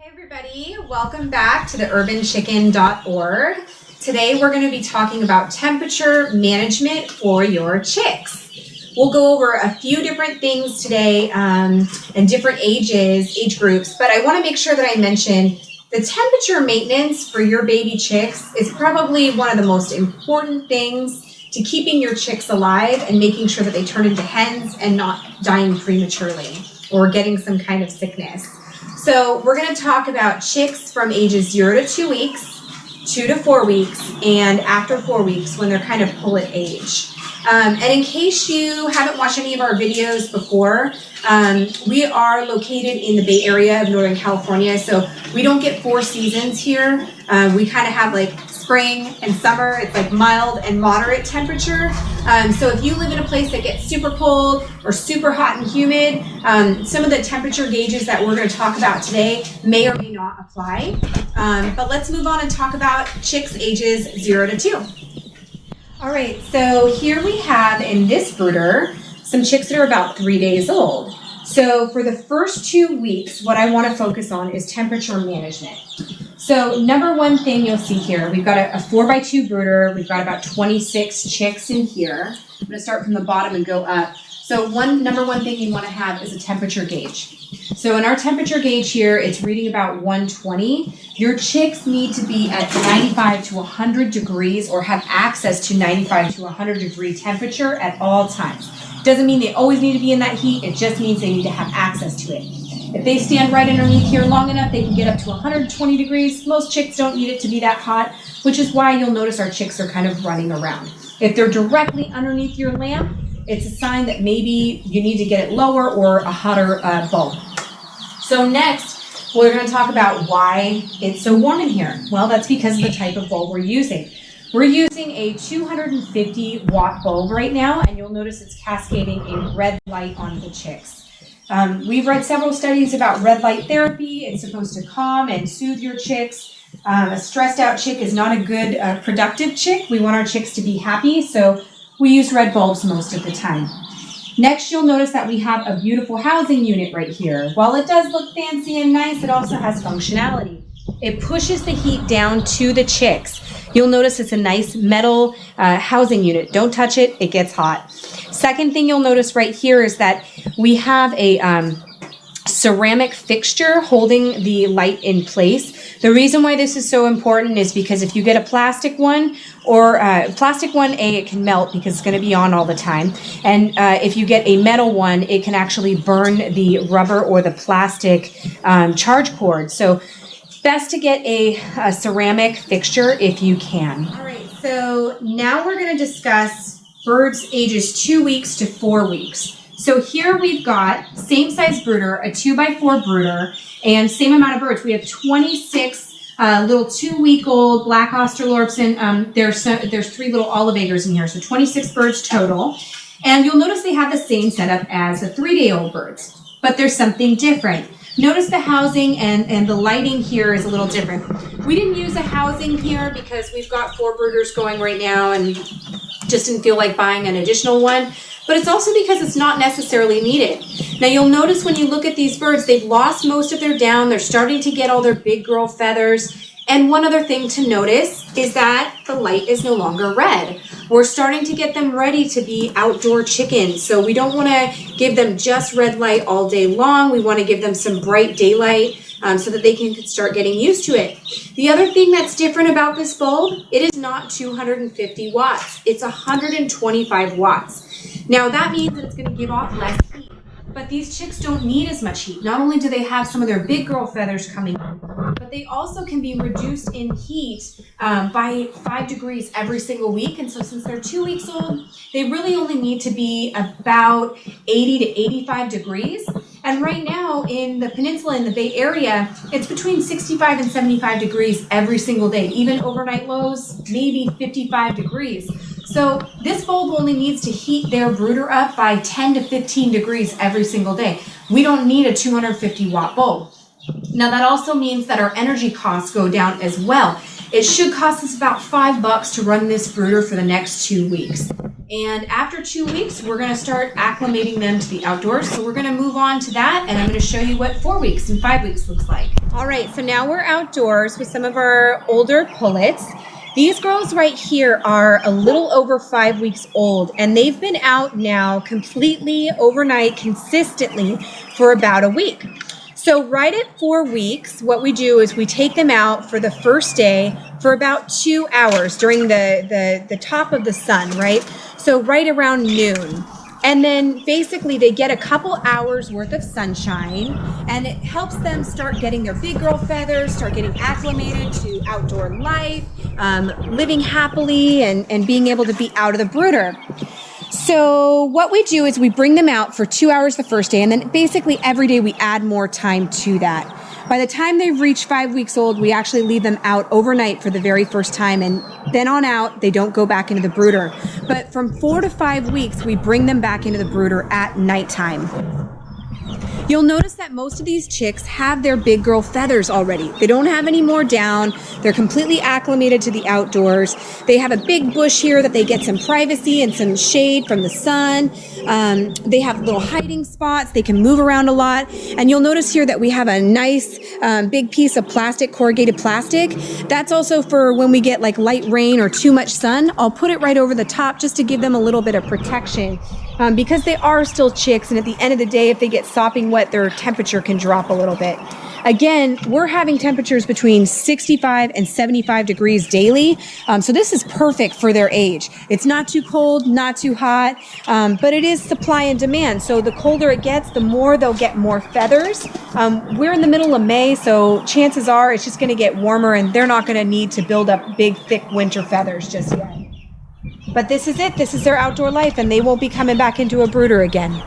Hey everybody, welcome back to the urbanchicken.org. Today we're going to be talking about temperature management for your chicks. We'll go over a few different things today and different age groups, but I want to make sure that I mention the temperature maintenance for your baby chicks is probably one of the most important things to keeping your chicks alive and making sure that they turn into hens and not dying prematurely or getting some kind of sickness. So we're going to talk about chicks from ages 0 to 2 weeks, 2 to 4 weeks, and after 4 weeks when they're kind of pullet age. And in case you haven't watched any of our videos before, we are located in the Bay Area of Northern California, so we don't get 4 seasons here. We kind of have like spring and summer. It's like mild and moderate temperature. So if you live in a place that gets super cold or super hot and humid, some of the temperature gauges that we're going to talk about today may or may not apply. But let's move on and talk about chicks ages 0 to 2. All right, so here we have in this brooder some chicks that are about 3 days old. So for the first 2 weeks, what I want to focus on is temperature management. So number one thing you'll see here, we've got a 4x2 brooder. We've got about 26 chicks in here. I'm going to start from the bottom and go up. So number one thing you want to have is a temperature gauge. So in our temperature gauge here, it's reading about 120. Your chicks need to be at 95 to 100 degrees or have access to 95 to 100 degree temperature at all times. Doesn't mean they always need to be in that heat. It just means they need to have access to it. If they stand right underneath here long enough, they can get up to 120 degrees. Most chicks don't need it to be that hot, which is why you'll notice our chicks are kind of running around. If they're directly underneath your lamp, it's a sign that maybe you need to get it lower or a hotter bulb. So next, we're going to talk about why it's so warm in here. Well, that's because of the type of bulb we're using. We're using a 250 watt bulb right now, and you'll notice it's cascading a red light on the chicks. We've read several studies about red light therapy. It's supposed to calm and soothe your chicks. A stressed out chick is not a good productive chick. We want our chicks to be happy, so we use red bulbs most of the time. Next, you'll notice that we have a beautiful housing unit right here. While it does look fancy and nice, it also has functionality. It pushes the heat down to the chicks. You'll notice it's a nice metal housing unit. Don't touch it, it gets hot. Second thing you'll notice right here is that we have a ceramic fixture holding the light in place. The reason why this is so important is because if you get a plastic one, it can melt because it's going to be on all the time. And if you get a metal one, it can actually burn the rubber or the plastic charge cord. So best to get a ceramic fixture if you can. All right, so now we're going to discuss birds ages 2 weeks to 4 weeks. So here we've got same size brooder, a 2x4 brooder, and same amount of birds. We have 26 little 2-week-old black Australorpsen. There's 3 little olive eggers in here, so 26 birds total. And you'll notice they have the same setup as the 3-day-old birds, but there's something different. Notice the housing and the lighting here is a little different. We didn't use a housing here because we've got 4 brooders going right now and just didn't feel like buying an additional one. But it's also because it's not necessarily needed. Now you'll notice when you look at these birds, they've lost most of their down. They're starting to get all their big girl feathers. And one other thing to notice is that the light is no longer red. We're starting to get them ready to be outdoor chickens. So we don't want to give them just red light all day long. We want to give them some bright daylight so that they can start getting used to it. The other thing that's different about this bulb, it is not 250 watts. It's 125 watts. Now that means that it's going to give off less heat. But these chicks don't need as much heat. Not only do they have some of their big girl feathers coming in, but they also can be reduced in heat by 5 degrees every single week. And so since they're 2 weeks old, they really only need to be about 80 to 85 degrees. And right now in the peninsula, in the Bay Area, it's between 65 and 75 degrees every single day. Even overnight lows, maybe 55 degrees. So this bulb only needs to heat their brooder up by 10 to 15 degrees every single day. We don't need a 250 watt bulb. Now that also means that our energy costs go down as well. It should cost us about $5 to run this brooder for the next 2 weeks. And after 2 weeks, we're going to start acclimating them to the outdoors. So we're going to move on to that, and I'm going to show you what 4 weeks and 5 weeks looks like. All right, so now we're outdoors with some of our older pullets. These girls right here are a little over 5 weeks old, and they've been out now completely overnight consistently for about a week. So right at 4 weeks, what we do is we take them out for the first day for about 2 hours during the top of the sun, right? So right around noon. And then basically they get a couple hours worth of sunshine, and it helps them start getting their big girl feathers, start getting acclimated to outdoor life, living happily and being able to be out of the brooder. So what we do is we bring them out for 2 hours the first day, and then basically every day we add more time to that. By the time they've reached 5 weeks old, we actually leave them out overnight for the very first time, and then on out, they don't go back into the brooder. But from 4 to 5 weeks, we bring them back into the brooder at nighttime. You'll notice that most of these chicks have their big girl feathers already. They don't have any more down. They're completely acclimated to the outdoors. They have a big bush here that they get some privacy and some shade from the sun. They have little hiding spots. They can move around a lot. And you'll notice here that we have a nice big piece of plastic, corrugated plastic. That's also for when we get like light rain or too much sun. I'll put it right over the top just to give them a little bit of protection. Because they are still chicks, and at the end of the day, if they get sopping wet, their temperature can drop a little bit. Again, we're having temperatures between 65 and 75 degrees daily, so this is perfect for their age. It's not too cold, not too hot, but it is supply and demand. So the colder it gets, the more they'll get more feathers. We're in the middle of May, so chances are it's just going to get warmer, and they're not going to need to build up big, thick winter feathers just yet. But this is it. This is their outdoor life, and they won't be coming back into a brooder again.